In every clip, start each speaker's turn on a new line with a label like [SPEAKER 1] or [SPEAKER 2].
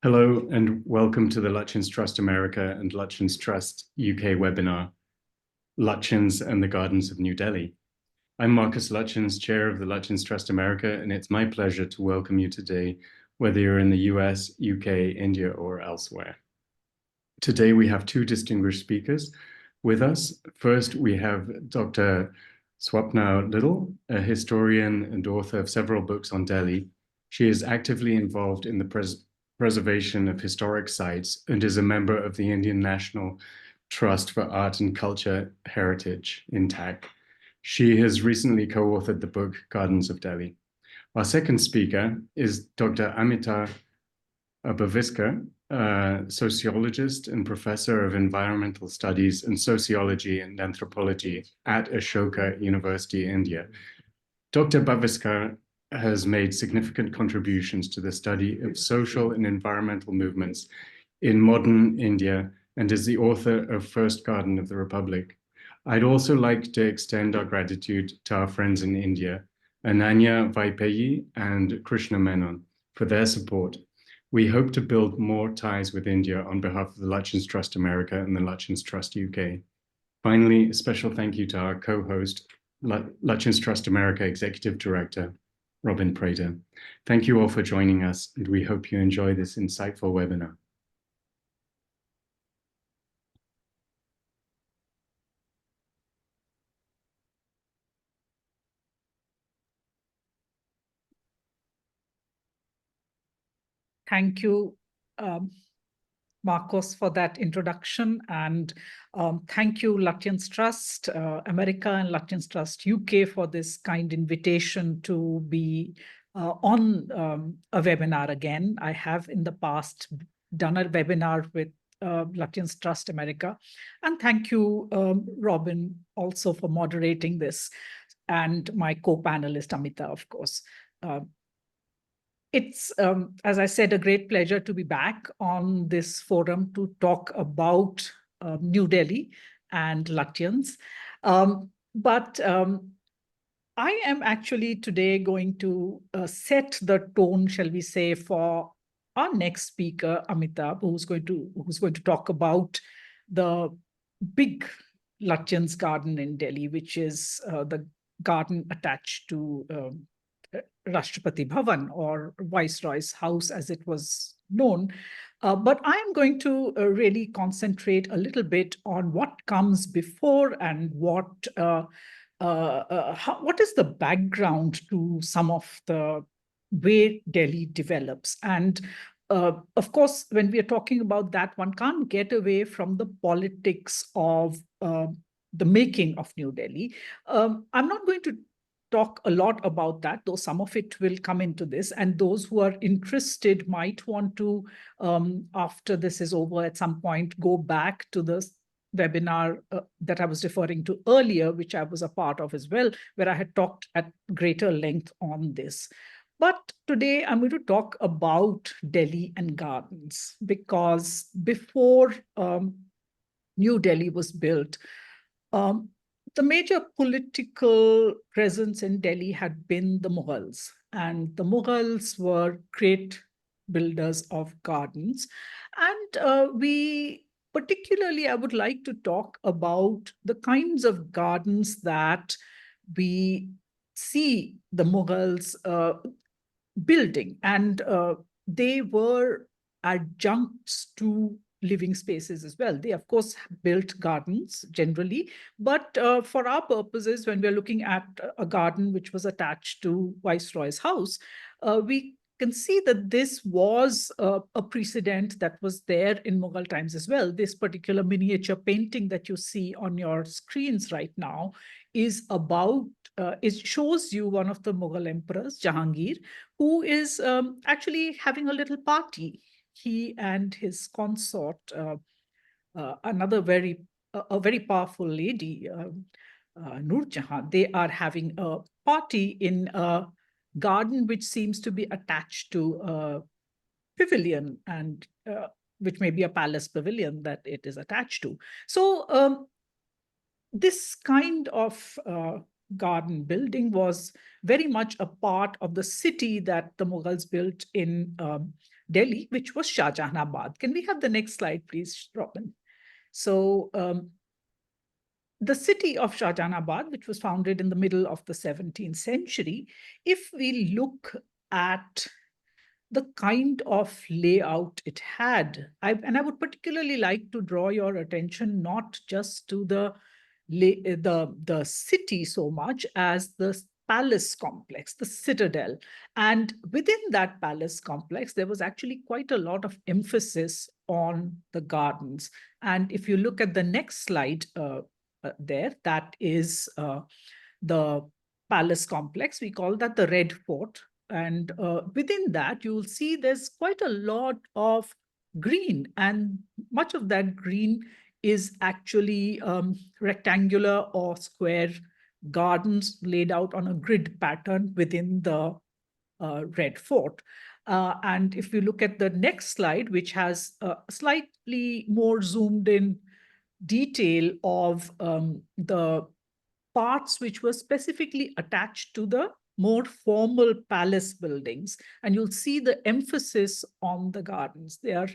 [SPEAKER 1] Hello and welcome to the Lutyens Trust America and Lutyens Trust UK webinar, Lutyens and the Gardens of New Delhi. I'm Marcus Lutyens, Chair of the Lutyens Trust America, and it's my pleasure to welcome you today, whether you're in the US, UK, India, or elsewhere. Today we have two distinguished speakers with us. First, we have Dr. Swapna Liddle, a historian and author of several books on Delhi. She is actively involved in the preservation of historic sites and is a member of the Indian National Trust for Art and Culture Heritage, INTACH. She has recently co-authored the book Gardens of Delhi. Our second speaker is Dr. Amita Baviskar, sociologist and professor of environmental studies and sociology and anthropology at Ashoka University, India. Dr. Baviskar has made significant contributions to the study of social and environmental movements in modern India and is the author of First Garden of the Republic. I'd also like to extend our gratitude to our friends in India, Ananya Vaipeyi and Krishna Menon, for their support. We hope to build more ties with India on behalf of the Lutyens Trust America and the Lutyens Trust UK. Finally, a special thank you to our co-host, Lutyens Trust America Executive Director, Robin Prater. Thank you all for joining us, and we hope you enjoy this insightful webinar.
[SPEAKER 2] Thank you, Marcos, for that introduction. And thank you, Lutyens Trust America and Lutyens Trust UK for this kind invitation to be on a webinar again. I have in the past done a webinar with Lutyens Trust America. And thank you, Robin, also for moderating this, and my co-panelist, Amita, of course. It's, as I said, a great pleasure to be back on this forum to talk about New Delhi and Lutyens. But I am actually today going to set the tone, shall we say, for our next speaker, Amita, who's going to talk about the big Lutyens garden in Delhi, which is the garden attached to Rashtrapati Bhavan, or Viceroy's house as it was known. But I'm going to really concentrate a little bit on what comes before and what is the background to some of the way Delhi develops. And of course, when we are talking about that, one can't get away from the politics of the making of New Delhi. I'm not going to talk a lot about that, though some of it will come into this. And those who are interested might want to, after this is over at some point, go back to the webinar that I was referring to earlier, which I was a part of as well, where I had talked at greater length on this. But today I'm going to talk about Delhi and gardens, because before New Delhi was built, the major political presence in Delhi had been the Mughals, and the Mughals were great builders of gardens. And particularly, I would like to talk about the kinds of gardens that we see the Mughals building, and they were adjuncts to living spaces as well. They, of course, built gardens generally, but for our purposes, when we're looking at a garden which was attached to Viceroy's house, we can see that this was a precedent that was there in Mughal times as well. This particular miniature painting that you see on your screens right now is about, it shows you one of the Mughal emperors, Jahangir, who is actually having a little party. He and his consort, another very powerful lady, Nur Jahan, they are having a party in a garden which seems to be attached to a pavilion, and which may be a palace pavilion that it is attached to. So this kind of garden building was very much a part of the city that the Mughals built in Delhi, which was Shahjahanabad. Can we have the next slide, please, Robin? So the city of Shahjahanabad, which was founded in the middle of the 17th century, if we look at the kind of layout it had, and I would particularly like to draw your attention not just to the city so much as the palace complex, the citadel. And within that palace complex, there was actually quite a lot of emphasis on the gardens. And if you look at the next slide there, that is the palace complex. We call that the Red Fort. And within that, you'll see there's quite a lot of green, and much of that green is actually rectangular or square gardens laid out on a grid pattern within the Red Fort. And if you look at the next slide, which has a slightly more zoomed in detail of the parts which were specifically attached to the more formal palace buildings. And you'll see the emphasis on the gardens. They are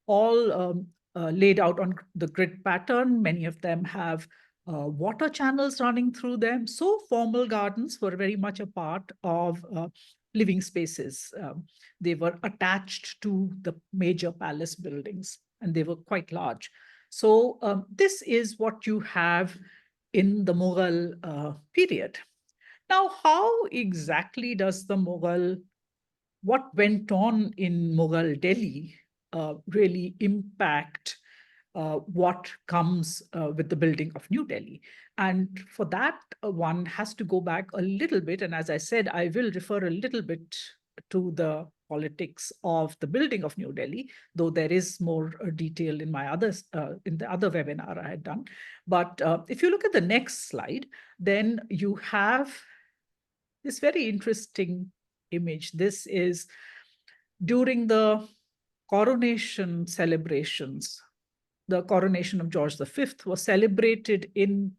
[SPEAKER 2] all laid out on the grid pattern. Many of them have water channels running through them. So formal gardens were very much a part of living spaces. They were attached to the major palace buildings, and they were quite large. So this is what you have in the Mughal period. Now, how exactly does what went on in Mughal Delhi really impact what comes with the building of New Delhi? And for that, one has to go back a little bit. And as I said, I will refer a little bit to the politics of the building of New Delhi, though there is more detail in my in the other webinar I had done. But if you look at the next slide, then you have this very interesting image. This is during the coronation celebrations. The coronation of George V was celebrated in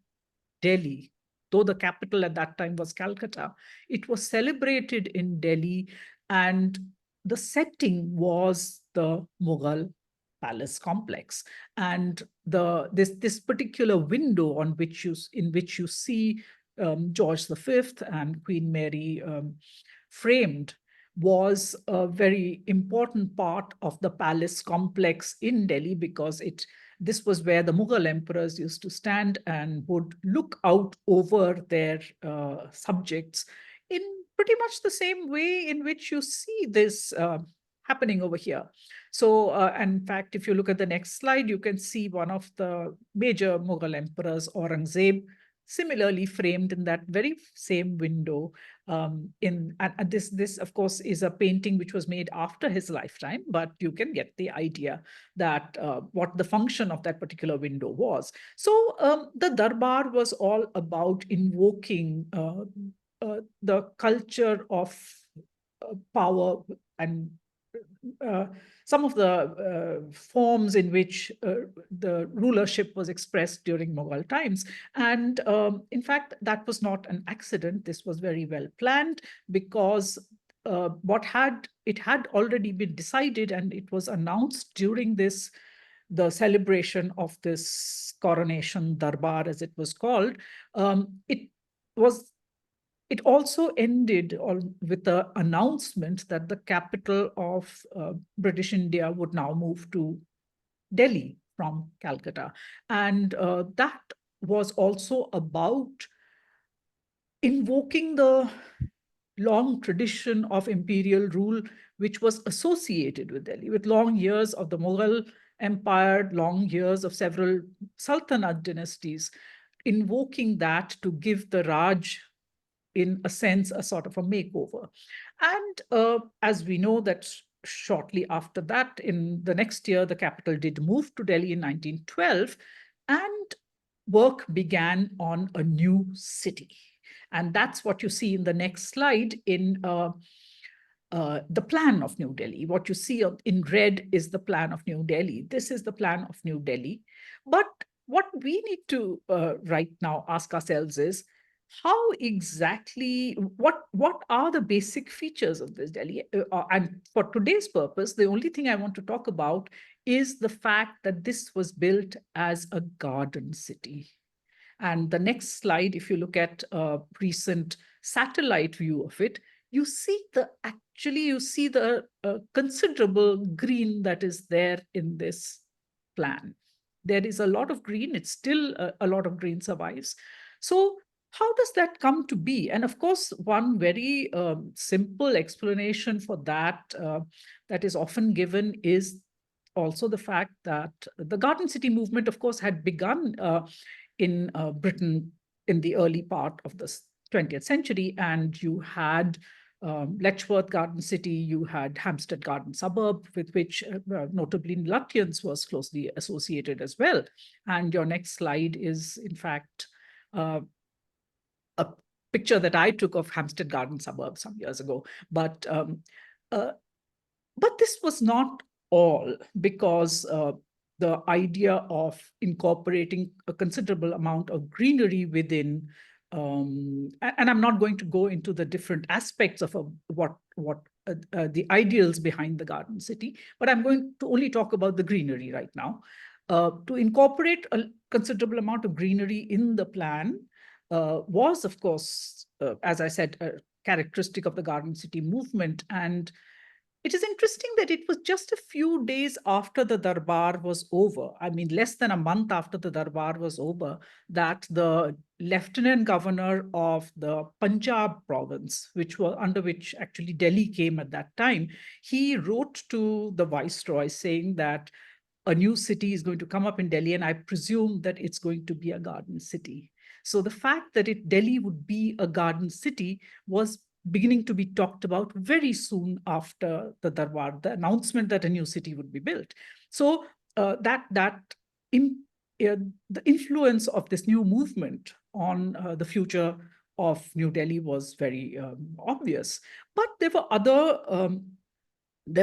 [SPEAKER 2] Delhi, though the capital at that time was Calcutta. It was celebrated in Delhi, and the setting was the Mughal palace complex. And this particular window in which you see George V and Queen Mary framed was a very important part of the palace complex in Delhi, because this was where the Mughal emperors used to stand and would look out over their subjects in pretty much the same way in which you see this happening over here. So, in fact, if you look at the next slide, you can see one of the major Mughal emperors, Aurangzeb, similarly framed in that very same window. This, of course, is a painting which was made after his lifetime, but you can get the idea that what the function of that particular window was. So the Darbar was all about invoking the culture of power and some of the forms in which the rulership was expressed during Mughal times. And in fact, that was not an accident. This was very well planned, because it had already been decided, and it was announced during the celebration of this coronation Darbar, as it was called. It also ended with the announcement that the capital of British India would now move to Delhi from Calcutta. And that was also about invoking the long tradition of imperial rule, which was associated with Delhi, with long years of the Mughal Empire, long years of several Sultanate dynasties, invoking that to give the Raj, in a sense, a sort of a makeover. And as we know that shortly after that, in the next year, the capital did move to Delhi in 1912, and work began on a new city. And that's what you see in the next slide in the plan of New Delhi. What you see in red is the plan of New Delhi. This is the plan of New Delhi. But what we need to right now ask ourselves is, how exactly, what are the basic features of this Delhi? And for today's purpose, the only thing I want to talk about is the fact that this was built as a garden city. And the next slide, if you look at a recent satellite view of it, you see the considerable green that is there in this plan. There is a lot of green. It's still a lot of green survives. So how does that come to be? And of course, one very simple explanation for that that is often given is also the fact that the Garden City movement, of course, had begun in Britain in the early part of the 20th century. And you had Letchworth Garden City, you had Hampstead Garden Suburb, with which notably Lutyens was closely associated as well. And your next slide is, in fact, a picture that I took of Hampstead Garden Suburb some years ago. But this was not all, because the idea of incorporating a considerable amount of greenery within, and I'm not going to go into the different aspects of what the ideals behind the garden city, but I'm going to only talk about the greenery right now. To incorporate a considerable amount of greenery in the plan was, of course, as I said, a characteristic of the garden city movement. And it is interesting that it was just a few days after the Darbar was over, I mean, less than a month after the Darbar was over, that the Lieutenant Governor of the Punjab province, under which actually Delhi came at that time, he wrote to the Viceroy saying that a new city is going to come up in Delhi, and I presume that it's going to be a garden city. So the fact that Delhi would be a garden city was beginning to be talked about very soon after the Darbar, the announcement that a new city would be built. So the influence of this new movement on the future of New Delhi was very obvious. But there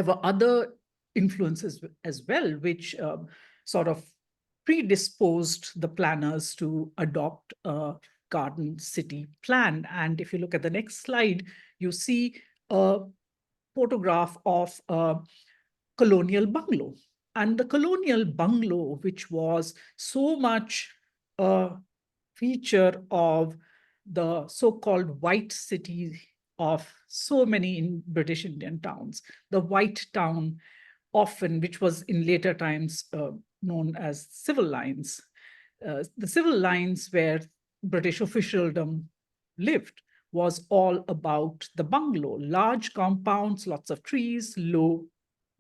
[SPEAKER 2] were other influences as well, which sort of predisposed the planners to adopt a garden city plan. And if you look at the next slide, you see a photograph of a colonial bungalow. And the colonial bungalow, which was so much a feature of the so-called white city of so many in British Indian towns, the white town, often, which was in later times known as civil lines. The civil lines where British officialdom lived was all about the bungalow, large compounds, lots of trees, low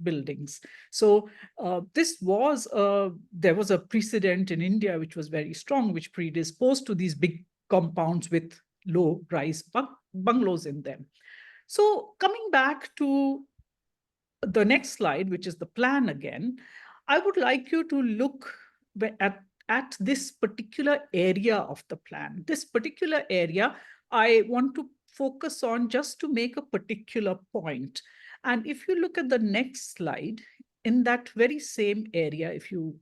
[SPEAKER 2] buildings. So there was a precedent in India which was very strong, which predisposed to these big compounds with low-rise bungalows in them. So coming back to the next slide, which is the plan again, I would like you to look at this particular area of the plan. This particular area, I want to focus on just to make a particular point. And if you look at the next slide, in that very same area, if you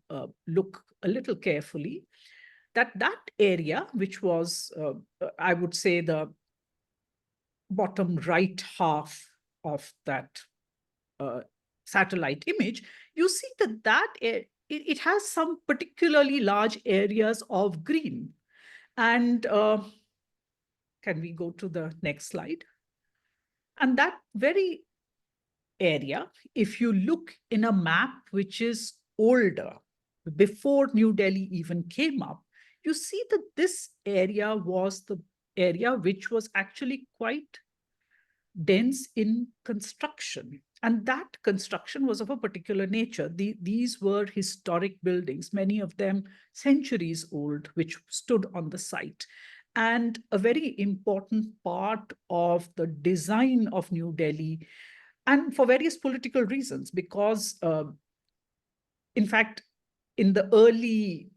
[SPEAKER 2] look a little carefully, that area, which was, I would say, the bottom right half of that satellite image, you see that it has some particularly large areas of green. And can we go to the next slide? And that very area, if you look in a map which is older, before New Delhi even came up, you see that this area was the area which was actually quite dense in construction. And that construction was of a particular nature. These were historic buildings, many of them centuries old, which stood on the site. And a very important part of the design of New Delhi, and for various political reasons, because in fact, in the early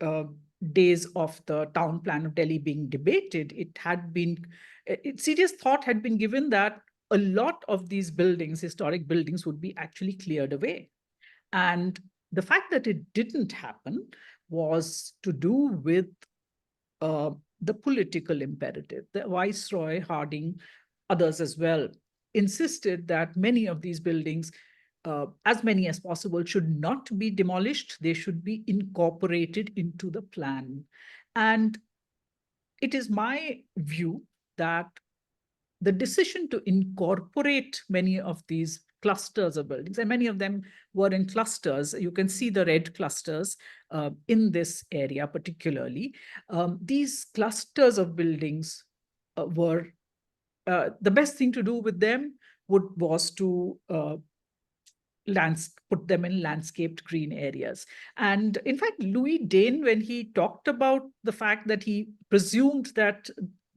[SPEAKER 2] days of the town plan of Delhi being debated, serious thought had been given that a lot of these buildings, historic buildings, would be actually cleared away. And the fact that it didn't happen was to do with the political imperative. The Viceroy Harding, others as well, insisted that many of these buildings, as many as possible, should not be demolished. They should be incorporated into the plan. And it is my view that the decision to incorporate many of these clusters of buildings, and many of them were in clusters. You can see the red clusters in this area particularly. These clusters of buildings were, the best thing to do with them was to put them in landscaped green areas. And in fact, Louis Dane, when he talked about the fact that he presumed that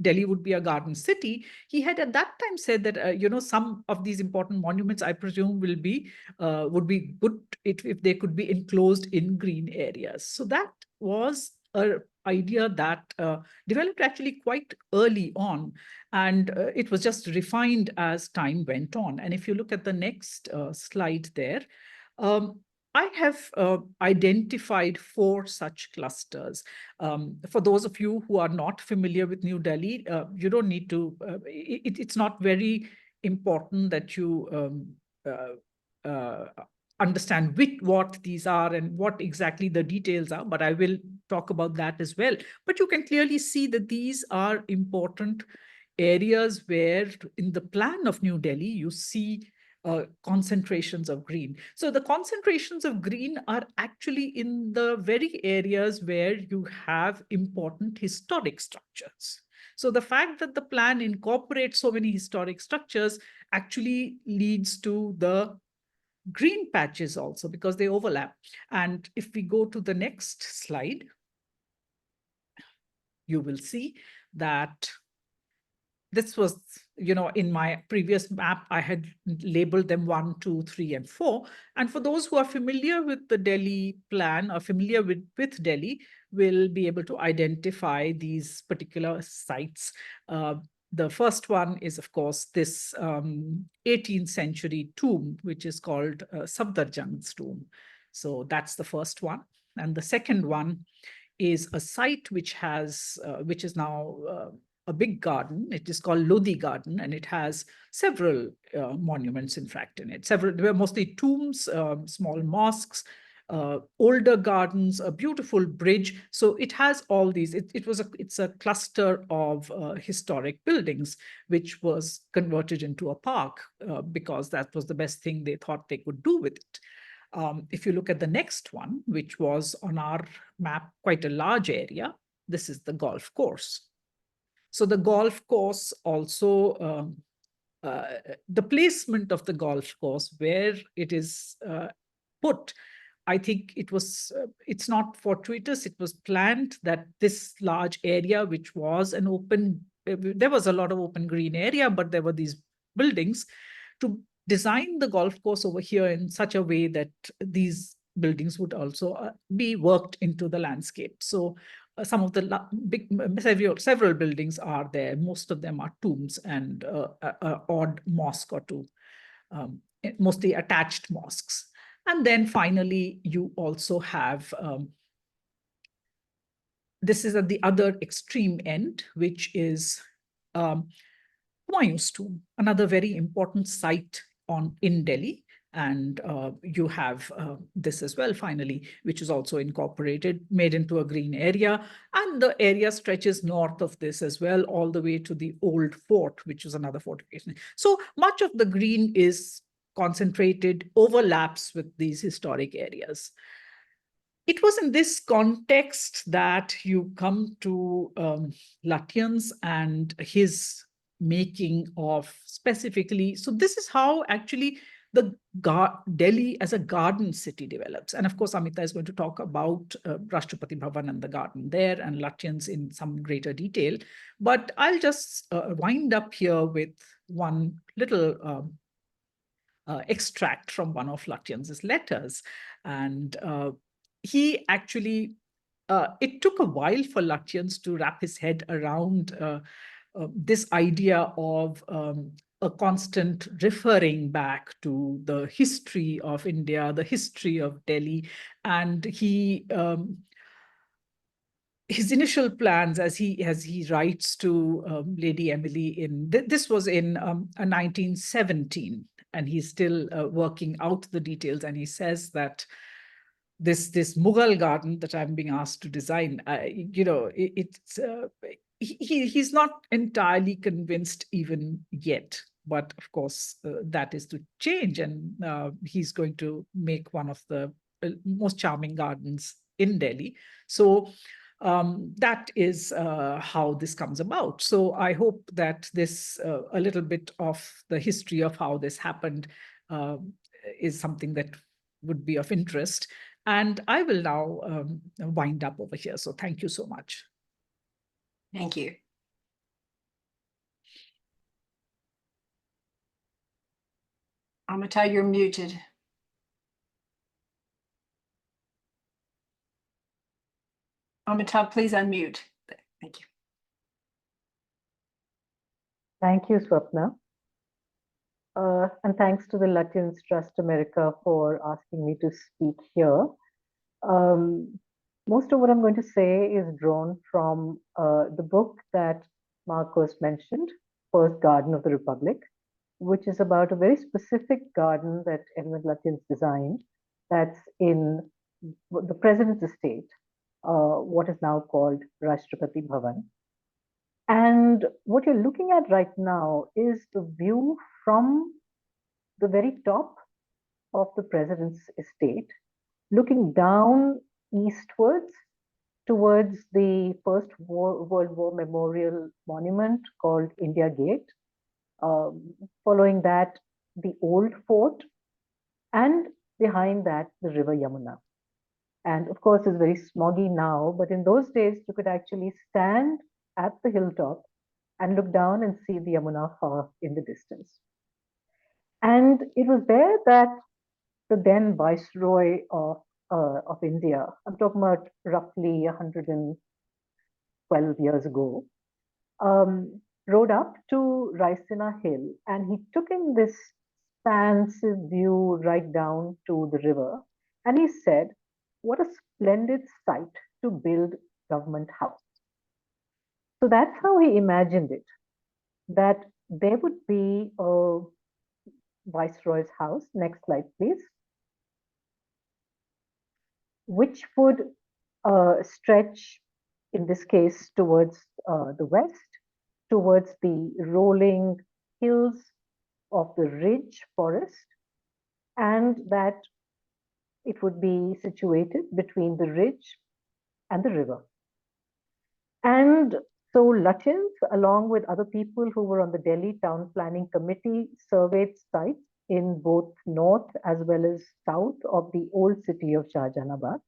[SPEAKER 2] Delhi would be a garden city, he had at that time said that some of these important monuments, I presume, would be good if they could be enclosed in green areas. So that was an idea that developed actually quite early on, and it was just refined as time went on. And if you look at the next slide there, I have identified 4 such clusters. For those of you who are not familiar with New Delhi, you don't need to, it's not very important that you understand what these are and what exactly the details are, but I will talk about that as well. But you can clearly see that these are important areas where in the plan of New Delhi, you see concentrations of green. So the concentrations of green are actually in the very areas where you have important historic structures. So the fact that the plan incorporates so many historic structures actually leads to the green patches also, because they overlap. And if we go to the next slide, you will see that this was, in my previous map, I had labeled them 1, 2, 3, and 4. And for those who are familiar with the Delhi plan or familiar with Delhi, will be able to identify these particular sites. The first one is, of course, this 18th century tomb, which is called Safdarjung's tomb. So that's the first one. And the second one is a site which is now a big garden. It is called Lodi Garden, and it has several monuments, in fact, in it. There were mostly tombs, small mosques, older gardens, a beautiful bridge. So it has all these. It's a cluster of historic buildings, which was converted into a park because that was the best thing they thought they could do with it. If you look at the next one, which was on our map, quite a large area, this is the golf course. So the golf course also, the placement of the golf course, where it is put, I think it's not fortuitous. It was planned that this large area, which was an open, there was a lot of open green area, but there were these buildings, to design the golf course over here in such a way that these buildings would also be worked into the landscape. So some of the several buildings are there. Most of them are tombs and an odd mosque or two, mostly attached mosques. And then finally, you also have, this is at the other extreme end, which is Humayun's tomb, another very important site in Delhi. And you have this as well, finally, which is also incorporated, made into a green area. And the area stretches north of this as well, all the way to the old fort, which is another fortification. So much of the green is concentrated, overlaps with these historic areas. It was in this context that you come to Lutyens and his making of specifically. So this is how actually the Delhi as a garden city develops. And of course, Amita is going to talk about Rashtrapati Bhavan and the garden there, and Lutyens in some greater detail. But I'll just wind up here with one little extract from one of Lutyens' letters. And he actually, it took a while for Lutyens to wrap his head around this idea of a constant referring back to the history of India, the history of Delhi. And he his initial plans, as he writes to Lady Emily this was in 1917, and he's still working out the details, and he says that this Mughal garden that I'm being asked to design, he's not entirely convinced even yet. But of course, that is to change, and he's going to make one of the most charming gardens in Delhi. So that is how this comes about. So I hope that this a little bit of the history of how this happened is something that would be of interest. And I will now wind up over here. So thank you so much.
[SPEAKER 3] Thank you. Amita, you're muted. Amita, please unmute. Thank you.
[SPEAKER 4] Thank you, Swapna. And thanks to the Lutyens Trust America for asking me to speak here. Most of what I'm going to say is drawn from the book that Marcos mentioned, First Garden of the Republic, which is about a very specific garden that Edmund Lutyens designed that's in the president's estate, what is now called Rashtrapati Bhavan. And what you're looking at right now is the view from the very top of the president's estate, looking down eastwards towards the First World War Memorial Monument called India Gate. Following that, the Old Fort, and behind that, the River Yamuna. And of course, it's very smoggy now, but in those days, you could actually stand at the hilltop and look down and see the Yamuna far in the distance. And it was there that the then Viceroy of India, I'm talking about roughly 112 years ago, rode up to Raisina Hill, and he took in this expansive view right down to the river, and he said, what a splendid site to build government house. So that's how he imagined it, that there would be a Viceroy's house, next slide please, which would stretch, in this case, towards the west, towards the rolling hills of the ridge forest, and that it would be situated between the ridge and the river. And so Lutyens, along with other people who were on the Delhi Town Planning Committee, surveyed sites in both north as well as south of the old city of Shahjahanabad.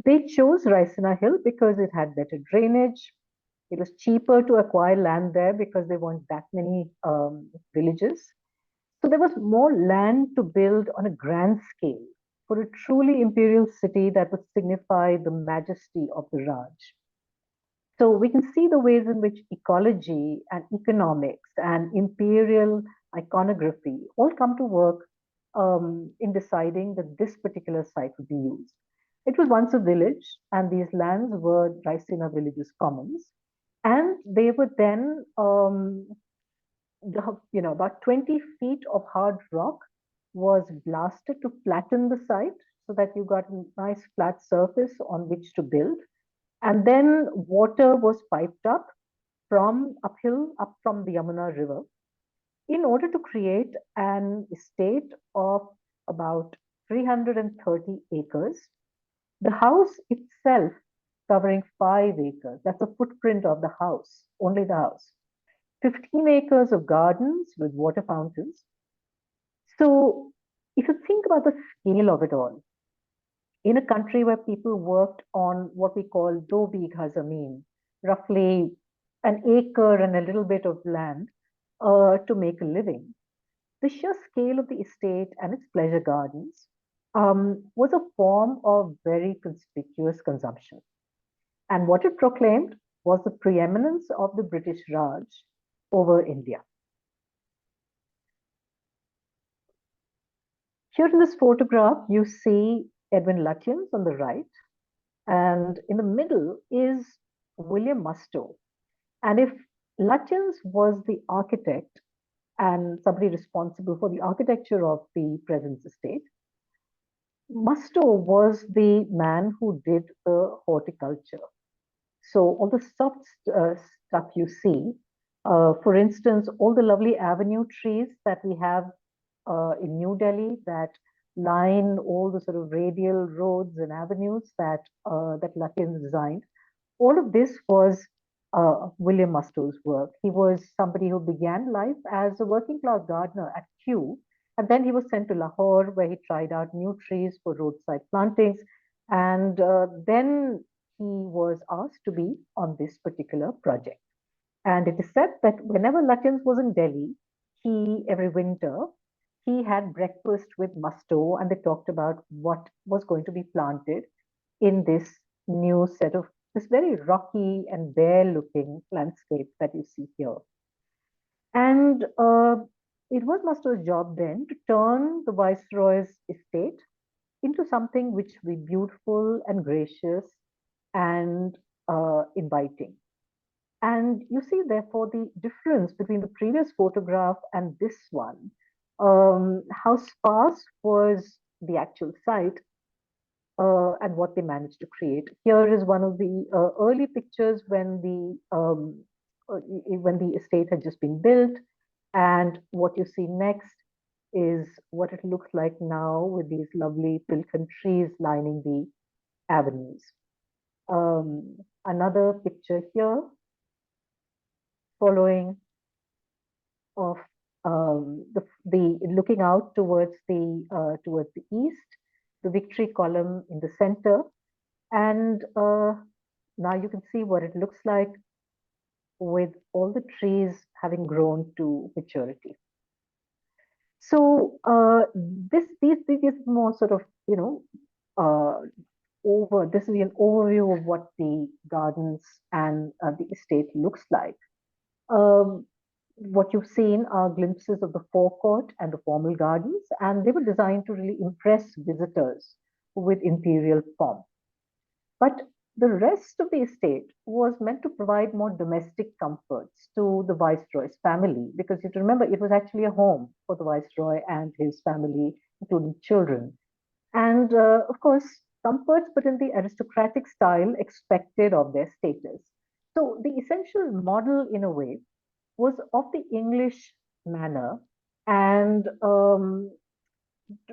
[SPEAKER 4] They chose Raisina Hill because it had better drainage. It was cheaper to acquire land there because there weren't that many villages. So there was more land to build on a grand scale for a truly imperial city that would signify the majesty of the Raj. So we can see the ways in which ecology and economics and imperial iconography all come to work in deciding that this particular site would be used. It was once a village, and these lands were Raisina villages commons, and they were then, about 20 feet of hard rock was blasted to flatten the site so that you got a nice flat surface on which to build. And then water was piped up from uphill, up from the Yamuna River, in order to create an estate of about 330 acres. The house itself covering 5 acres. That's the footprint of the house, only the house. 15 acres of gardens with water fountains. So if you think about the scale of it all, in a country where people worked on what we call do bigha zameen, roughly an acre and a little bit of land to make a living, the sheer scale of the estate and its pleasure gardens was a form of very conspicuous consumption. And what it proclaimed was the preeminence of the British Raj over India. Here in this photograph, you see Edwin Lutyens on the right, And in the middle is William Mustow. And if Lutyens was the architect and somebody responsible for the architecture of the present estate, Mustow was the man who did the horticulture. So all the soft stuff you see, for instance, all the lovely avenue trees that we have in New Delhi that line all the sort of radial roads and avenues that Lutyens designed. All of this was William Mustow's work. He was somebody who began life as a working class gardener at Kew, and then he was sent to Lahore, where he tried out new trees for roadside plantings. And then he was asked to be on this particular project. And it is said that whenever Lutyens was in Delhi, every winter, he had breakfast with Mustow, and they talked about what was going to be planted in this new set of this very rocky and bare looking landscape that you see here. And it was Mustow's job then to turn the Viceroy's estate into something which would be beautiful and gracious and inviting. And you see, therefore, the difference between the previous photograph and this one, how sparse was the actual site and what they managed to create. Here is one of the early pictures when the estate had just been built, and what you see next is what it looks like now with these lovely pilken trees lining the avenues. Another picture here following of the looking out towards the east, the Victory column in the center, and now you can see what it looks like with all the trees having grown to maturity. So these more sort of this is an overview of what the gardens and the estate looks like. What you've seen are glimpses of the forecourt and the formal gardens, and they were designed to really impress visitors with imperial pomp. But the rest of the estate was meant to provide more domestic comforts to the Viceroy's family, because you have to remember it was actually a home for the Viceroy and his family, including children. And of course, comforts, but in the aristocratic style expected of their status. So the essential model, in a way, was of the English manner, and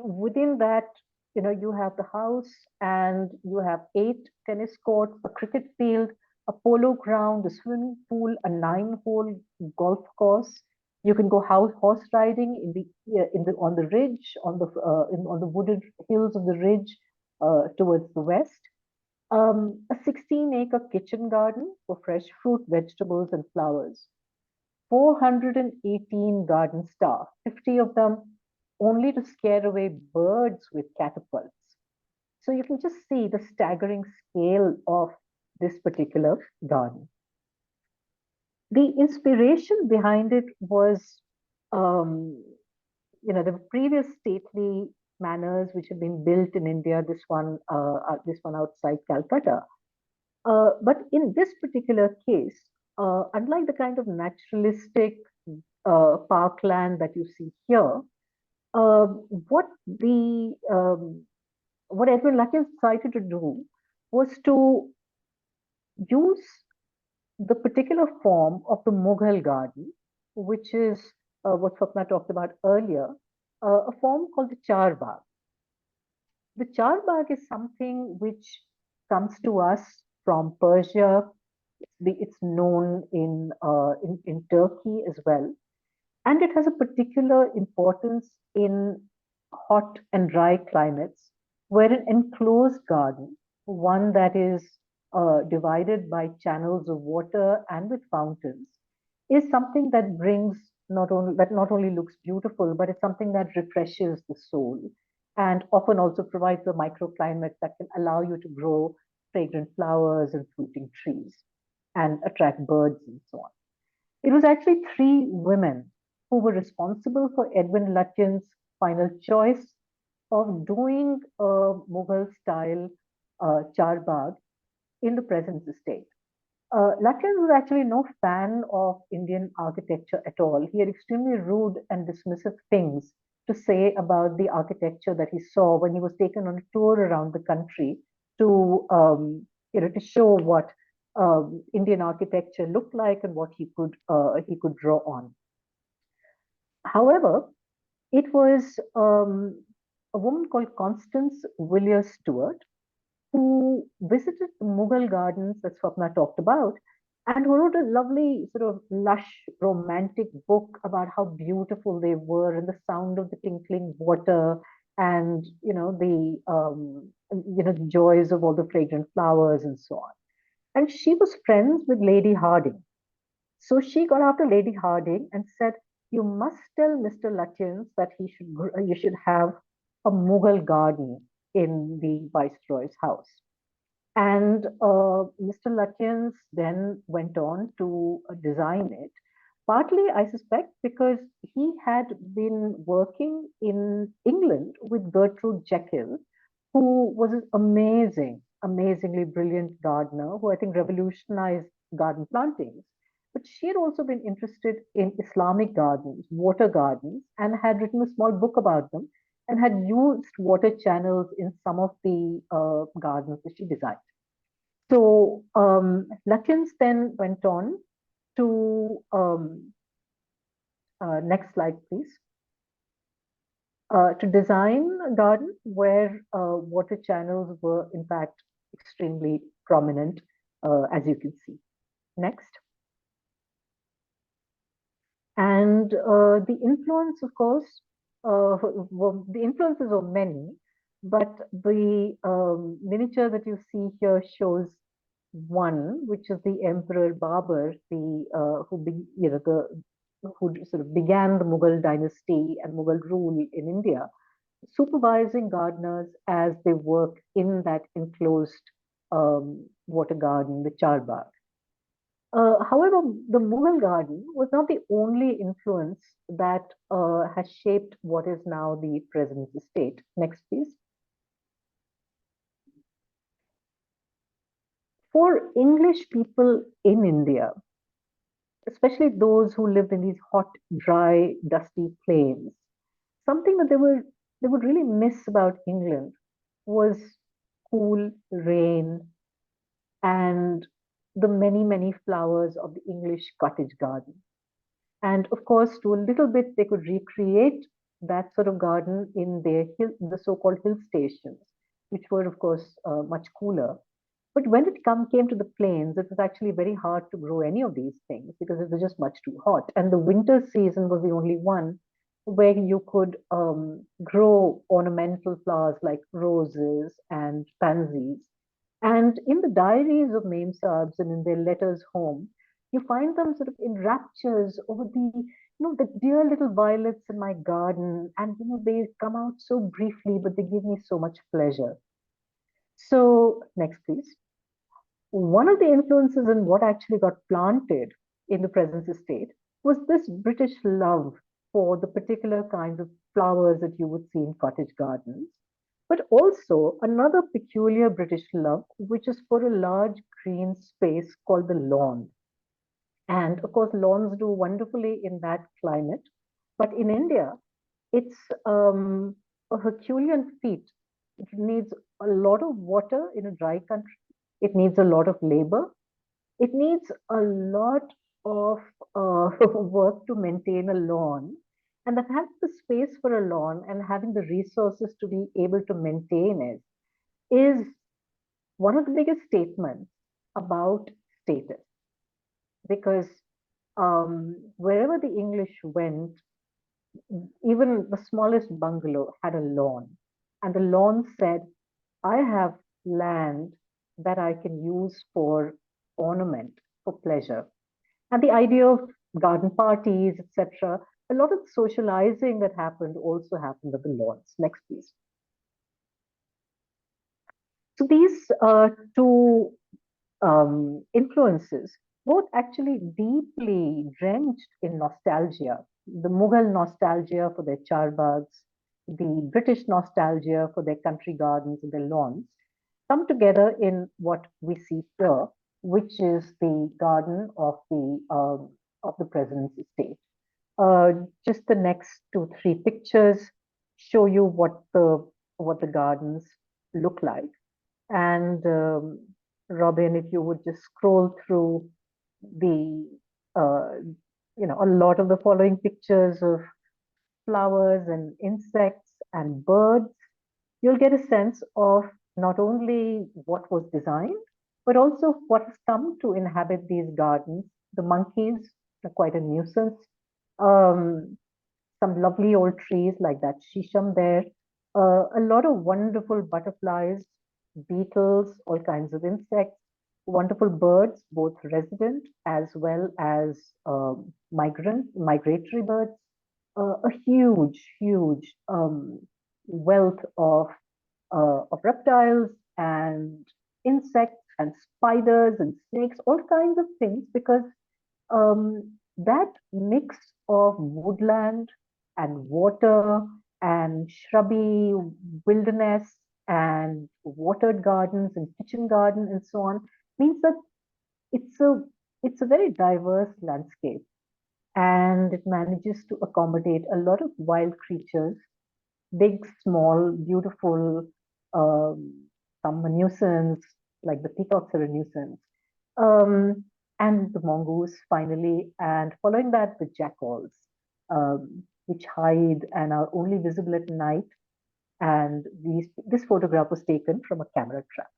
[SPEAKER 4] within that, you have the house, and you have 8 tennis courts, a cricket field, a polo ground, a swimming pool, a 9-hole golf course. You can go horse riding on the ridge, on the wooded hills of the ridge towards the west. A 16-acre kitchen garden for fresh fruit, vegetables, and flowers. 418 garden staff, 50 of them only to scare away birds with catapults. So you can just see the staggering scale of this particular garden. The inspiration behind it was, the previous stately manors which have been built in India, this one outside Calcutta. But in this particular case, unlike the kind of naturalistic parkland that you see here, what Edwin Lutyens decided to do was to use the particular form of the Mughal garden, which is what Swapna talked about earlier, a form called the Charbagh. The Charbagh is something which comes to us from Persia. It's known in Turkey as well. And it has a particular importance in hot and dry climates, where an enclosed garden, one that is divided by channels of water and with fountains, is something that not only looks beautiful, but it's something that refreshes the soul, and often also provides a microclimate that can allow you to grow fragrant flowers and fruiting trees and attract birds and so on. It was actually 3 women who were responsible for Edwin Lutyens' final choice of doing a Mughal style Charbagh in the present estate. Lutyens was actually no fan of Indian architecture at all. He had extremely rude and dismissive things to say about the architecture that he saw when he was taken on a tour around the country to, to show what Indian architecture looked like and what he could draw on. However, it was a woman called Constance Villiers Stewart who visited the Mughal gardens that Swapna talked about, and who wrote a lovely sort of lush romantic book about how beautiful they were and the sound of the tinkling water and the joys of all the fragrant flowers and so on. And she was friends with Lady Harding. So she got after Lady Harding and said, "You must tell Mr. Lutyens that you should have a Mughal garden in the Viceroy's house." And Mr. Lutyens then went on to design it, partly, I suspect, because he had been working in England with Gertrude Jekyll, who was an amazingly brilliant gardener who I think revolutionized garden plantings. But she had also been interested in Islamic gardens, water gardens, and had written a small book about them and had used water channels in some of the gardens that she designed. So Lutyens then went on to, next slide, please, to design a garden where water channels were in fact extremely prominent, as you can see. Next. And the influence, of course, the influences are many, but the miniature that you see here shows one, which is the Emperor Babur, who sort of began the Mughal dynasty and Mughal rule in India, supervising gardeners as they work in that enclosed water garden, the Charbagh. However, the Mughal garden was not the only influence that has shaped what is now the present estate. Next, please. For English people in India, especially those who lived in these hot, dry, dusty plains, something that they would really miss about England was cool rain and the many flowers of the English cottage garden. And of course, to a little bit, they could recreate that sort of garden in the so-called hill stations, which were, of course, much cooler. But when it came to the plains, it was actually very hard to grow any of these things because it was just much too hot. And the winter season was the only one where you could grow ornamental flowers like roses and pansies. And in the diaries of Memsahibs and in their letters home, you find them sort of in raptures over the dear little violets in my garden. And, they come out so briefly, but they give me so much pleasure. So next, please. One of the influences in what actually got planted in the present estate was this British love for the particular kinds of flowers that you would see in cottage gardens, but also another peculiar British love, which is for a large green space called the lawn. And of course, lawns do wonderfully in that climate. But in India, it's a Herculean feat. It needs a lot of water in a dry country. It needs a lot of labor. It needs a lot of work to maintain a lawn. And that having the space for a lawn and having the resources to be able to maintain it is one of the biggest statements about status. Because wherever the English went, even the smallest bungalow had a lawn. And the lawn said, I have land that I can use for ornament, for pleasure. And the idea of garden parties, etc., a lot of socializing that happened also happened at the lawns. Next, please. So these two influences, both actually deeply drenched in nostalgia. The Mughal nostalgia for their charbags, the British nostalgia for their country gardens and their lawns. come together in what we see here, which is the garden of the president's estate. Just the next 2-3 pictures show you what the gardens look like. And Robin, if you would just scroll through the a lot of the following pictures of flowers and insects and birds, you'll get a sense of not only what was designed, but also what has come to inhabit these gardens. The monkeys are quite a nuisance. Some lovely old trees like that shisham there. A lot of wonderful butterflies, beetles, all kinds of insects, wonderful birds, both resident as well as migratory birds. A huge wealth of reptiles and insects and spiders and snakes, all kinds of things, because that mix of woodland and water and shrubby wilderness and watered gardens and kitchen garden and so on means that it's a very diverse landscape, and it manages to accommodate a lot of wild creatures, big, small, beautiful, some a nuisance, like the peacocks are a nuisance, and the mongoose finally, and following that, the jackals, which hide and are only visible at night. And this photograph was taken from a camera trap.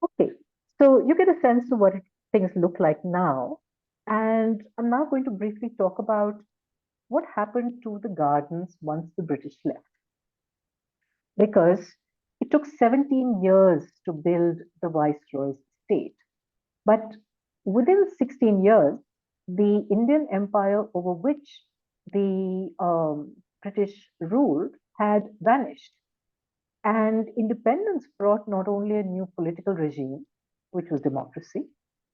[SPEAKER 4] Okay, so you get a sense of what things look like now. And I'm now going to briefly talk about what happened to the gardens once the British left. Because it took 17 years to build the Viceroy's estate. But within 16 years, the Indian Empire over which the British ruled had vanished. And independence brought not only a new political regime, which was democracy,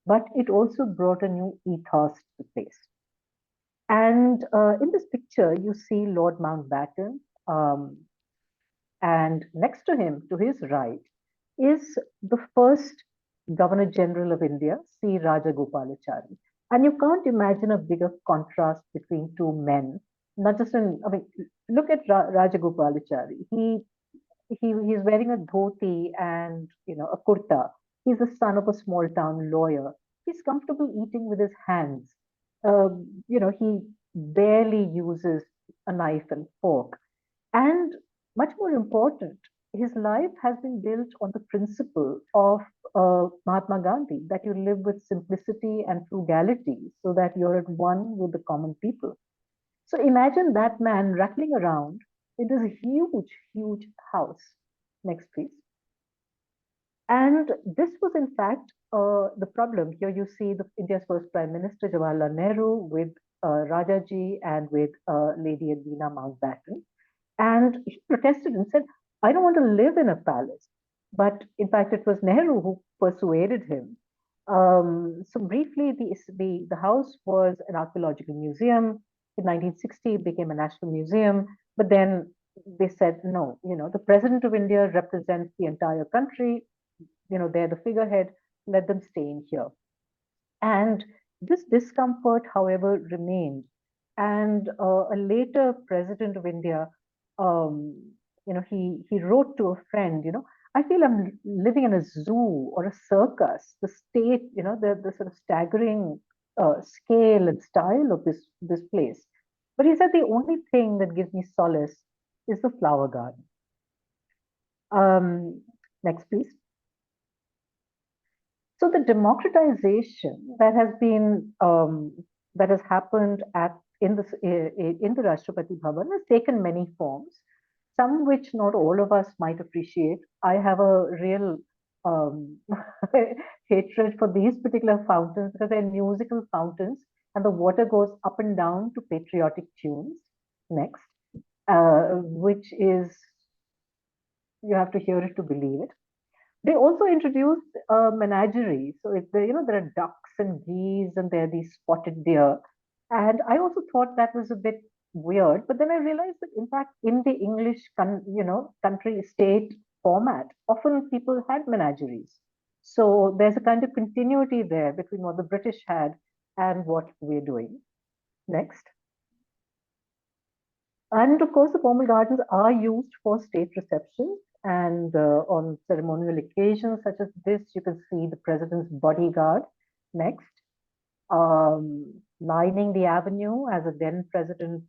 [SPEAKER 4] but it also brought a new ethos to the place. And in this picture, you see Lord Mountbatten, and next to him, to his right, is the first Governor General of India, C. Rajagopalachari. And you can't imagine a bigger contrast between two men. Not just look at Rajagopalachari. He's wearing a dhoti and a kurta. He's the son of a small town lawyer. He's comfortable eating with his hands. He barely uses a knife and fork. And much more important, his life has been built on the principle of Mahatma Gandhi, that you live with simplicity and frugality so that you're at one with the common people. So imagine that man rattling around in this huge house. Next, please. And this was, in fact, the problem. Here you see India's first Prime Minister, Jawaharlal Nehru, with Rajaji and with Lady Edwina Mountbatten. And he protested and said, I don't want to live in a palace. But in fact, it was Nehru who persuaded him. So briefly, the house was an archaeological museum. In 1960, it became a national museum. But then they said, no, the President of India represents the entire country. They're the figurehead. Let them stay in here. And this discomfort, however, remained. And a later President of India, he wrote to a friend, I feel I'm living in a zoo or a circus. The state, the sort of staggering scale and style of this place. But he said the only thing that gives me solace is the flower garden. Next, please. So the democratization that has been that has happened in the Rashtrapati Bhavan has taken many forms, some which not all of us might appreciate. I have a real hatred for these particular fountains because they're musical fountains and the water goes up and down to patriotic tunes. Next, which is, you have to hear it to believe it. They also introduced a menagerie. So there are ducks and geese and there are these spotted deer. And I also thought that was a bit weird. But then I realized that in fact, in the English, country estate format, often people had menageries. So there's a kind of continuity there between what the British had and what we're doing. Next. And of course, the formal gardens are used for state receptions, and on ceremonial occasions such as this, you can see the president's bodyguard. Next. Lining the avenue as a then president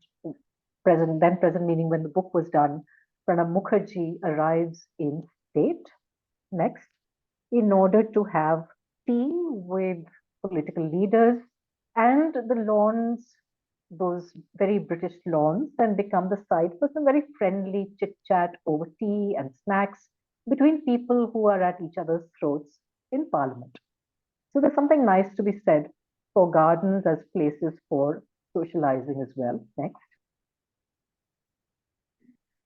[SPEAKER 4] meaning when the book was done, Pranab Mukherjee arrives in state. Next, in order to have tea with political leaders, and the lawns, those very British lawns, then become the site for some very friendly chit chat over tea and snacks between people who are at each other's throats in Parliament. So there's something nice to be said for gardens as places for socializing as well. Next.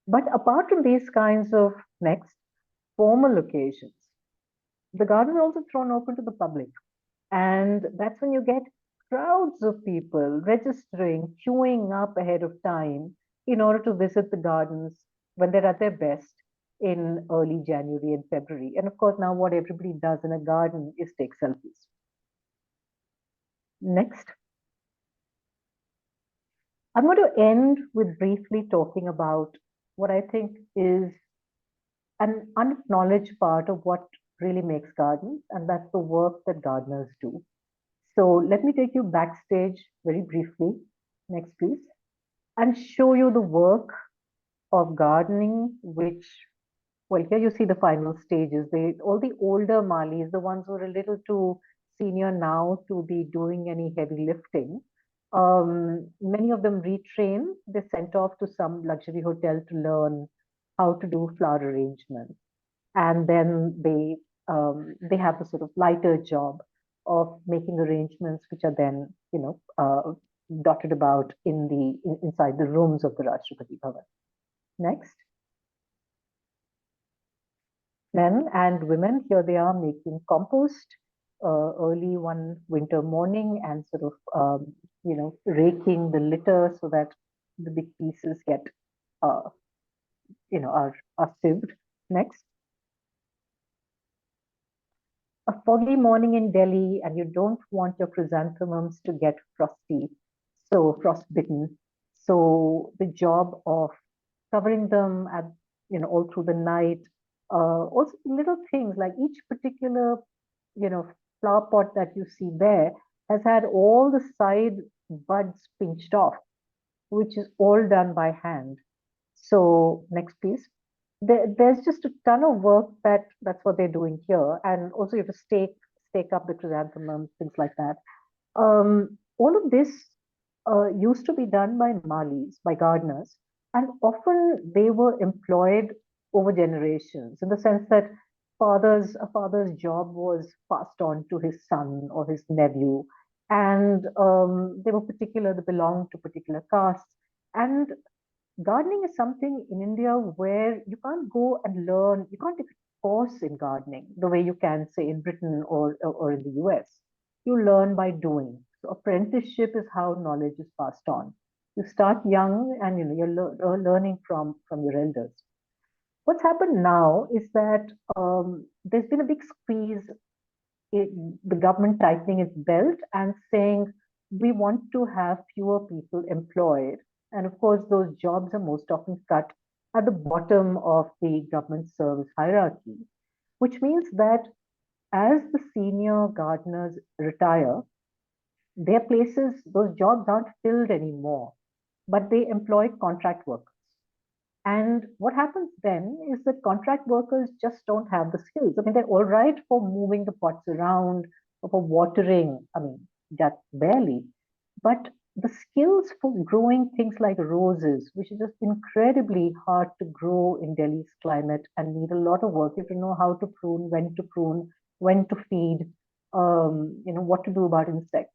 [SPEAKER 4] But apart from these kinds of formal occasions, the garden is also thrown open to the public. And that's when you get crowds of people registering, queuing up ahead of time in order to visit the gardens when they're at their best in early January and February. And of course, now what everybody does in a garden is take selfies. Next. I'm going to end with briefly talking about what I think is an unacknowledged part of what really makes gardens, and that's the work that gardeners do. So let me take you backstage very briefly. Next, please. And show you the work of gardening, which, well, here you see the final stages. All the older Malis, the ones who are a little too senior now to be doing any heavy lifting, many of them retrain. They're sent off to some luxury hotel to learn how to do flower arrangement. And then they have the sort of lighter job of making arrangements, which are then, dotted about inside the rooms of the Rashtrapati Bhavan. Next. Men and women, here they are making compost early one winter morning and sort of, raking the litter so that the big pieces get, are sieved. Next. A foggy morning in Delhi and you don't want your chrysanthemums to get frostbitten. So the job of covering them all through the night. Also little things like each particular, flower pot that you see there has had all the side buds pinched off, which is all done by hand. So next please. There's just a ton of work that's what they're doing here, and also you have to stake up the chrysanthemums, things like that. All of this used to be done by Malis, by gardeners, and often they were employed over generations in the sense that a father's job was passed on to his son or his nephew, and they were particular, they belonged to particular castes. And gardening is something in India where you can't go and learn, you can't take a course in gardening the way you can, say, in Britain or in the US. You learn by doing. So apprenticeship is how knowledge is passed on. You start young and you're learning from your elders. What's happened now is that there's been a big squeeze, the government tightening its belt and saying, we want to have fewer people employed. And of course, those jobs are most often cut at the bottom of the government service hierarchy, which means that as the senior gardeners retire, their places, those jobs aren't filled anymore, but they employ contract workers. And what happens then is that contract workers just don't have the skills. I mean, they're all right for moving the pots around or for watering, I mean, just barely. But the skills for growing things like roses, which is just incredibly hard to grow in Delhi's climate and need a lot of work. You have to know how to prune, when to feed, what to do about insects.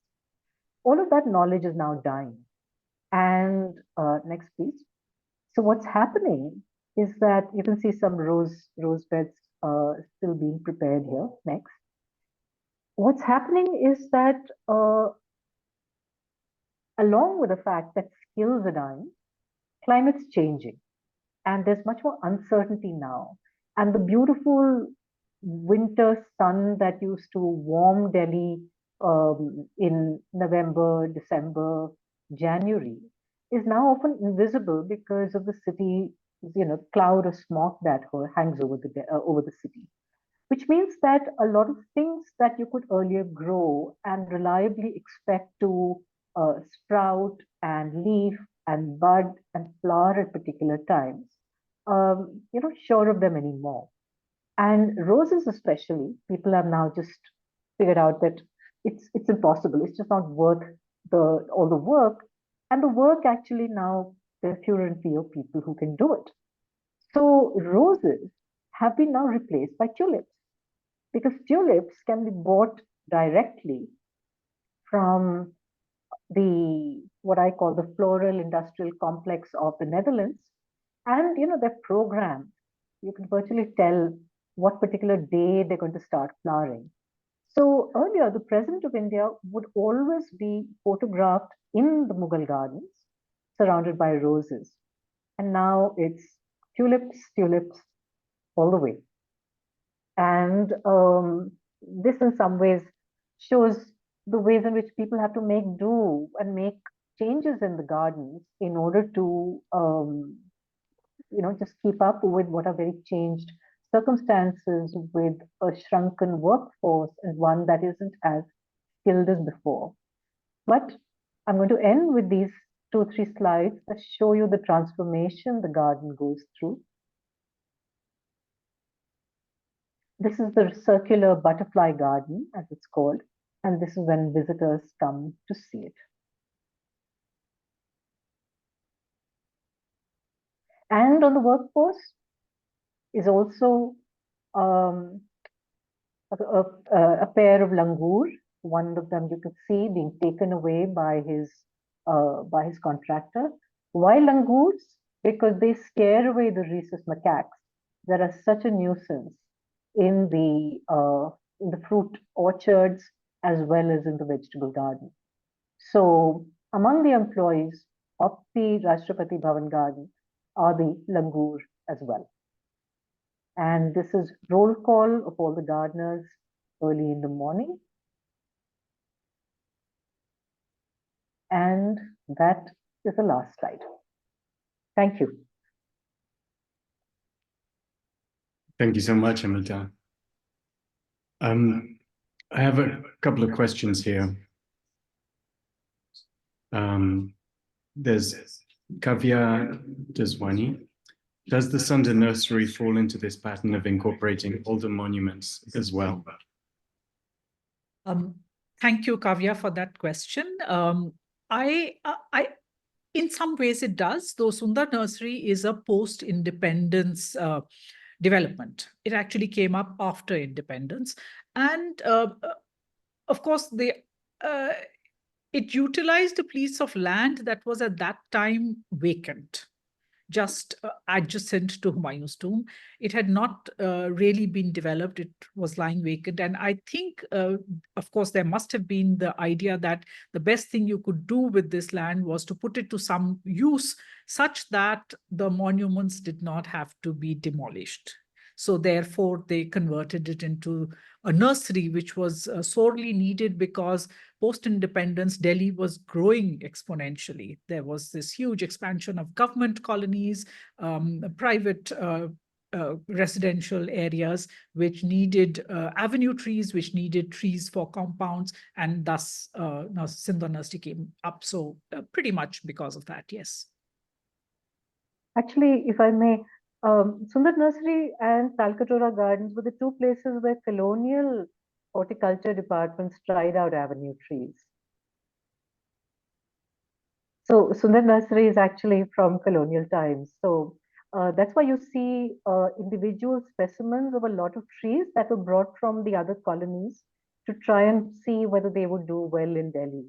[SPEAKER 4] All of that knowledge is now dying. And next, please. So what's happening is that you can see some rose beds still being prepared here. Next. What's happening is that along with the fact that skills are dying, climate's changing, and there's much more uncertainty now. And the beautiful winter sun that used to warm Delhi in November, December, January is now often invisible because of the city, cloud of smoke that hangs over the city. Which means that a lot of things that you could earlier grow and reliably expect to sprout and leaf and bud and flower at particular times, you're not sure of them anymore. And roses especially, people have now just figured out that it's impossible. It's just not worth all the work. And the work actually now, there are fewer and fewer people who can do it. So roses have been now replaced by tulips, because tulips can be bought directly from what I call the floral industrial complex of the Netherlands. And they're programmed. You can virtually tell what particular day they're going to start flowering. So earlier, the president of India would always be photographed in the Mughal gardens, surrounded by roses. And now it's tulips, tulips all the way. And this in some ways shows the ways in which people have to make do and make changes in the gardens in order to just keep up with what are very changed circumstances, with a shrunken workforce and one that isn't as skilled as before. But I'm going to end with these 2 or 3 slides that show you the transformation the garden goes through. This is the circular butterfly garden, as it's called, and this is when visitors come to see it. And on the workforce is also a pair of langur. One of them you could see being taken away by his contractor. Why langurs? Because they scare away the rhesus macaques that are such a nuisance in the fruit orchards as well as in the vegetable garden. So among the employees of the Rashtrapati Bhavan garden are the langur as well. And this is roll call of all the gardeners early in the morning. And that is the last slide. Thank you.
[SPEAKER 1] Thank you so much, Amita. I have a couple of questions here. There's Kavya Deswani. Does the Sunder Nursery fall into this pattern of incorporating older monuments as well?
[SPEAKER 2] Thank you, Kavya, for that question. In some ways it does, though Sundar Nursery is a post-independence development. It actually came up after independence. And of course, it utilized a piece of land that was at that time vacant, just adjacent to Humayun's tomb. It had not really been developed. It was lying vacant. And I think, of course, there must have been the idea that the best thing you could do with this land was to put it to some use such that the monuments did not have to be demolished. So therefore, they converted it into a nursery, which was sorely needed because post-independence, Delhi was growing exponentially. There was this huge expansion of government colonies, private residential areas, which needed avenue trees, which needed trees for compounds, and thus Sundar Nursery came up. So pretty much because of that, yes.
[SPEAKER 4] Actually, if I may, Sundar Nursery and Talkatora Gardens were the 2 places where colonial horticulture departments tried out avenue trees. So Sundar Nursery is actually from colonial times. So that's why you see individual specimens of a lot of trees that were brought from the other colonies to try and see whether they would do well in Delhi.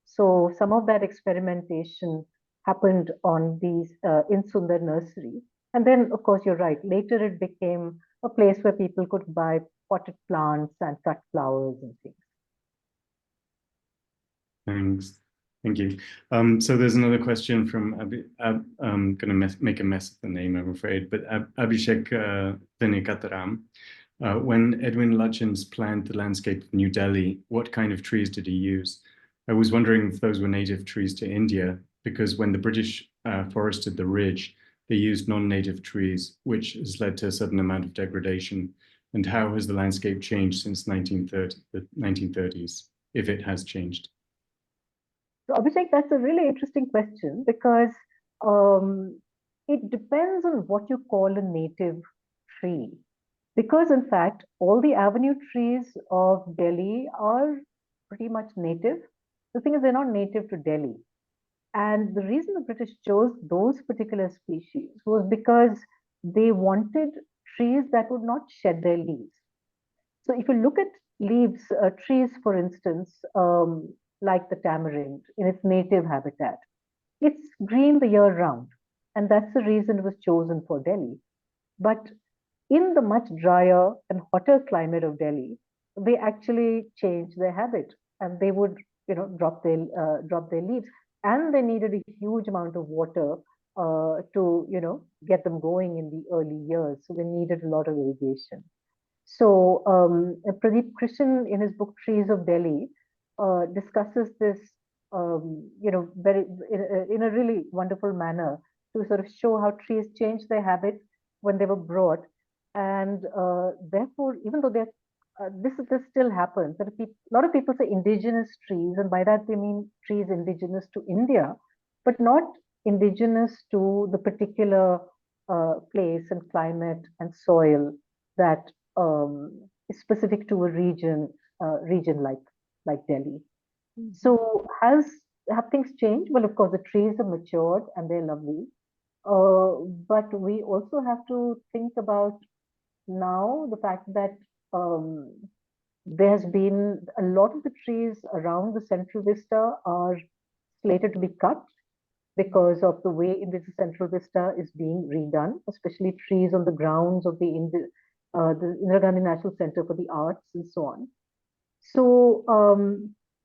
[SPEAKER 4] So some of that experimentation happened on these in Sundar Nursery. And then, of course, you're right. Later, it became a place where people could buy potted plants and cut flowers and things.
[SPEAKER 1] Thanks. Thank you. So there's another question from I'm going to make a mess of the name, I'm afraid, but Abhishek Venekataram. When Edwin Lutyens planned the landscape of New Delhi, what kind of trees did he use? I was wondering if those were native trees to India, because when the British forested the ridge, they used non-native trees, which has led to a sudden amount of degradation. And how has the landscape changed since the 1930s, if it has changed?
[SPEAKER 4] So Abhishek, that's a really interesting question because it depends on what you call a native tree. Because in fact, all the avenue trees of Delhi are pretty much native. The thing is, they're not native to Delhi. And the reason the British chose those particular species was because they wanted trees that would not shed their leaves. So if you look at leaves, trees, for instance, like the tamarind in its native habitat, it's green the year round. And that's the reason it was chosen for Delhi. But in the much drier and hotter climate of Delhi, they actually changed their habit and they would, drop their leaves. And they needed a huge amount of water to, get them going in the early years. So they needed a lot of irrigation. So Pradeep Krishan, in his book Trees of Delhi, discusses this, very in a really wonderful manner to sort of show how trees change their habit when they were brought, and therefore, even though this still happens, that a lot of people say indigenous trees, and by that they mean trees indigenous to India, but not indigenous to the particular place and climate and soil that is specific to a region like Delhi. So have things changed? Well, of course, the trees have matured and they're lovely. But we also have to think about now the fact that there has been a lot of the trees around the Central Vista are slated to be cut because of the way in which the Central Vista is being redone, especially trees on the grounds of the Indira Gandhi National Center for the Arts and so on. So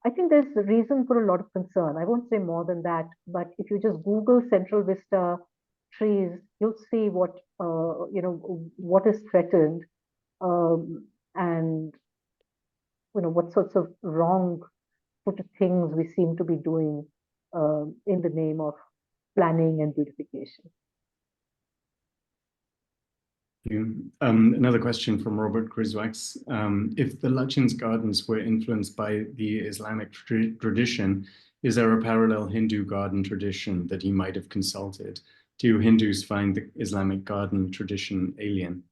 [SPEAKER 4] I think there's a reason for a lot of concern. I won't say more than that, but if you just Google Central Vista trees, you'll see what is threatened, and what sorts of wrong things we seem to be doing in the name of planning and beautification.
[SPEAKER 1] Another question from Robert Griswax. If the Lutyens gardens were influenced by the Islamic tradition, is there a parallel Hindu garden tradition that he might have consulted? Do Hindus find the Islamic garden tradition alien?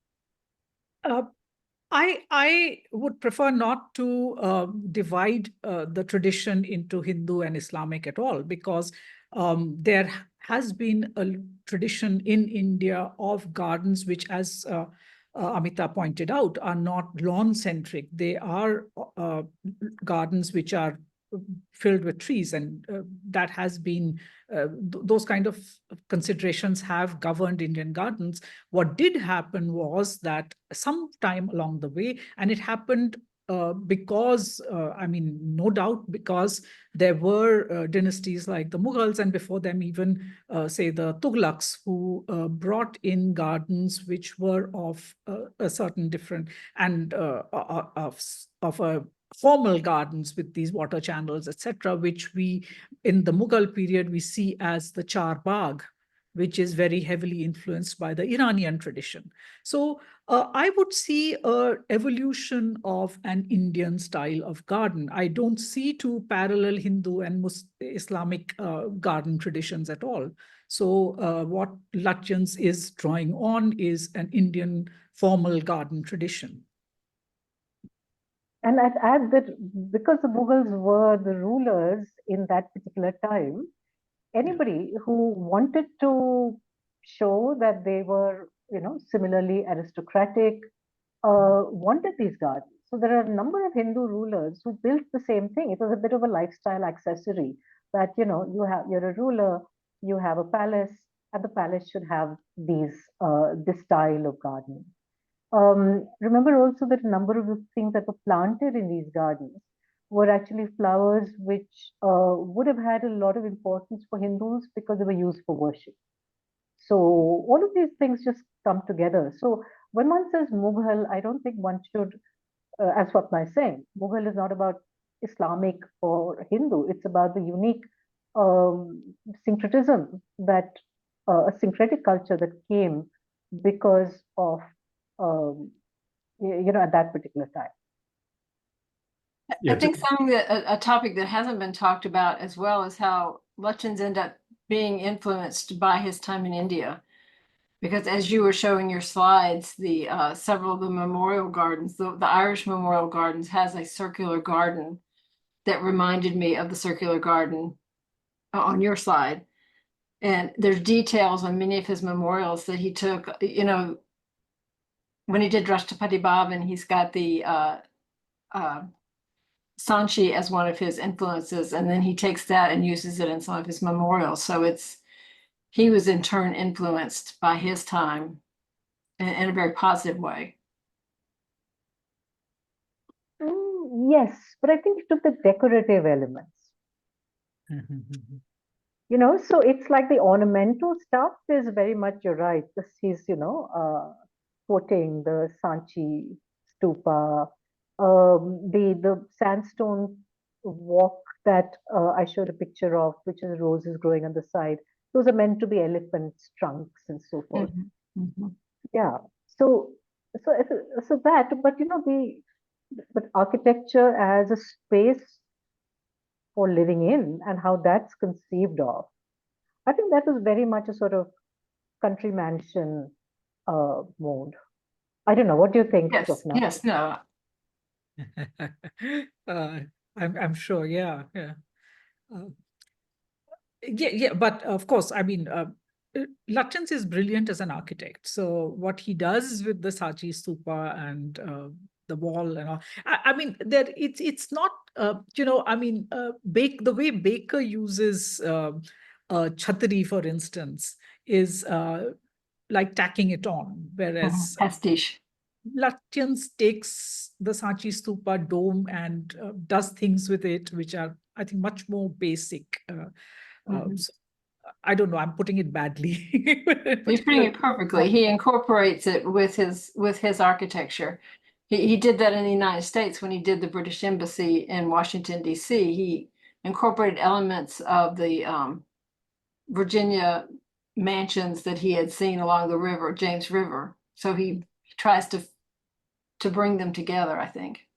[SPEAKER 2] I would prefer not to divide the tradition into Hindu and Islamic at all, because there has been a tradition in India of gardens which, as Amita pointed out, are not lawn-centric. They are gardens which are filled with trees, and that has been those kind of considerations have governed Indian gardens. What did happen was that sometime along the way, and it happened because, no doubt, because there were dynasties like the Mughals, and before them even, say, the Tughlaqs, who brought in gardens which were of a certain different, and of a formal gardens with these water channels, etc., which we, in the Mughal period, we see as the Char Bagh, which is very heavily influenced by the Iranian tradition. So I would see an evolution of an Indian style of garden. I don't see two parallel Hindu and Islamic garden traditions at all. So what Lutyens is drawing on is an Indian formal garden tradition.
[SPEAKER 4] And I'd add that because the Mughals were the rulers in that particular time, anybody who wanted to show that they were, similarly aristocratic, wanted these gardens. So there are a number of Hindu rulers who built the same thing. It was a bit of a lifestyle accessory that, you're a ruler, you have a palace, and the palace should have this style of gardening. Remember also that a number of the things that were planted in these gardens were actually flowers which would have had a lot of importance for Hindus because they were used for worship. So all of these things just come together. So when one says Mughal, I don't think one should, as Swapna is saying, Mughal is not about Islamic or Hindu. It's about the unique syncretism that a syncretic culture that came because of at that particular time.
[SPEAKER 3] I think something that a topic that hasn't been talked about as well is how Lutyens end up being influenced by his time in India. Because as you were showing your slides, the several of the memorial gardens, the Irish Memorial Gardens has a circular garden that reminded me of the circular garden on your slide. And there's details on many of his memorials that he took, when he did Rashtrapati Bhavan, he's got the Sanchi as one of his influences, and then he takes that and uses it in some of his memorials. So he was in turn influenced by his time in a very positive way.
[SPEAKER 4] Yes, but I think it took the decorative elements. So it's like the ornamental stuff is very much, you're right. He's, quoting the Sanchi stupa, the sandstone walk that I showed a picture of, which is roses growing on the side. Those are meant to be elephants' trunks and so forth. Yeah. So that, but but architecture as a space for living in and how that's conceived of, I think that was very much a sort of country mansion mode. I don't know. What do you think,
[SPEAKER 3] Yes,
[SPEAKER 4] Swapna?
[SPEAKER 3] yes, no.
[SPEAKER 2] I'm sure, yeah. But of course, I mean, Lutyens is brilliant as an architect. So what he does with the Sachi Stupa and the wall and all, I mean, it's not, the way Baker uses chhatri, for instance, is like tacking it on, whereas
[SPEAKER 3] Pastiche.
[SPEAKER 2] Lutyens takes the Sachi Stupa dome and does things with it, which are, I think, much more basic. So, I don't know, I'm putting it badly.
[SPEAKER 3] You're putting it perfectly. He incorporates it with his architecture. He did that in the United States when he did the British Embassy in Washington, D.C. He incorporated elements of the Virginia mansions that he had seen along the river, James River. So he tries to bring them together, I think.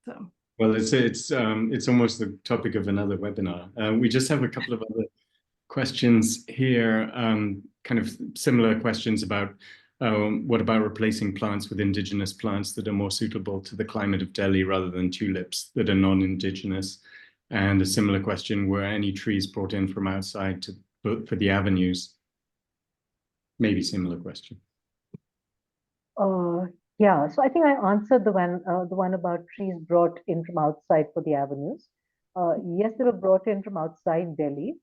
[SPEAKER 3] So.
[SPEAKER 1] Well, it's almost the topic of another webinar. We just have a couple of other questions here, kind of similar questions about what about replacing plants with indigenous plants that are more suitable to the climate of Delhi rather than tulips that are non-indigenous? And a similar question, were any trees brought in from outside for the avenues? Maybe similar question.
[SPEAKER 4] Yeah, so I think I answered the one about trees brought in from outside for the avenues. Yes, they were brought in from outside Delhi,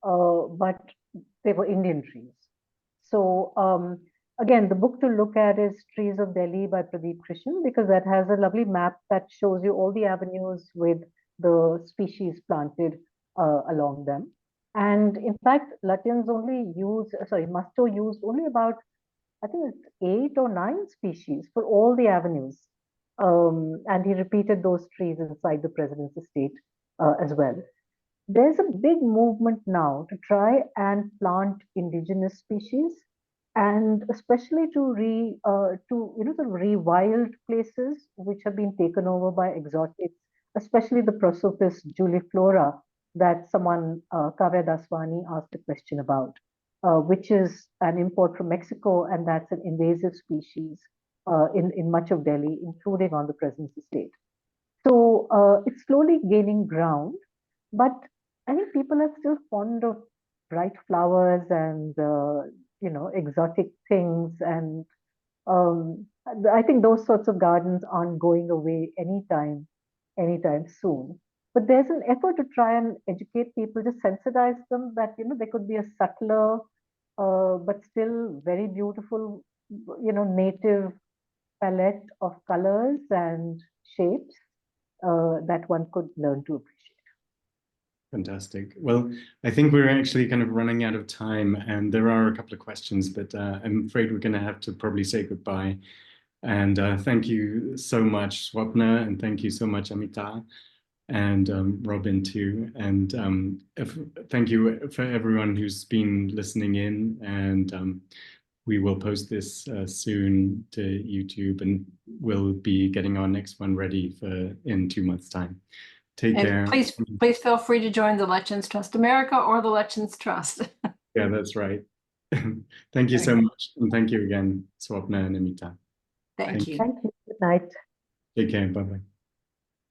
[SPEAKER 4] but they were Indian trees. So again, the book to look at is Trees of Delhi by Pradeep Krishan, because that has a lovely map that shows you all the avenues with the species planted along them. And in fact, Lutyens Musto used only about, I think it's 8 or 9 species for all the avenues. And he repeated those trees inside the president's estate as well. There's a big movement now to try and plant indigenous species, and especially to the rewild places which have been taken over by exotics, especially the Prosopis juliflora that someone, Kavya Daswani, asked a question about, which is an import from Mexico, and that's an invasive species in much of Delhi, including on the president's estate. So it's slowly gaining ground, but I think people are still fond of bright flowers and exotic things, and I think those sorts of gardens aren't going away anytime soon. But there's an effort to try and educate people, to sensitize them that there could be a subtler but still very beautiful native palette of colors and shapes that one could learn to appreciate.
[SPEAKER 1] Fantastic. Well, I think we're actually kind of running out of time, and there are a couple of questions, but I'm afraid we're going to have to probably say goodbye. And thank you so much, Swapna, and thank you so much, Amita, and Robin too. And thank you for everyone who's been listening in. And we will post this soon to YouTube, and we'll be getting our next one ready for in 2 months' time. Take care.
[SPEAKER 3] Please feel free to join the Lutyens Trust America or the Lutyens Trust.
[SPEAKER 1] Yeah, that's right. Thank you so much. And thank you again, Swapna and Amita.
[SPEAKER 3] Thank you.
[SPEAKER 4] Thank you. Good night.
[SPEAKER 1] Take care. Bye-bye.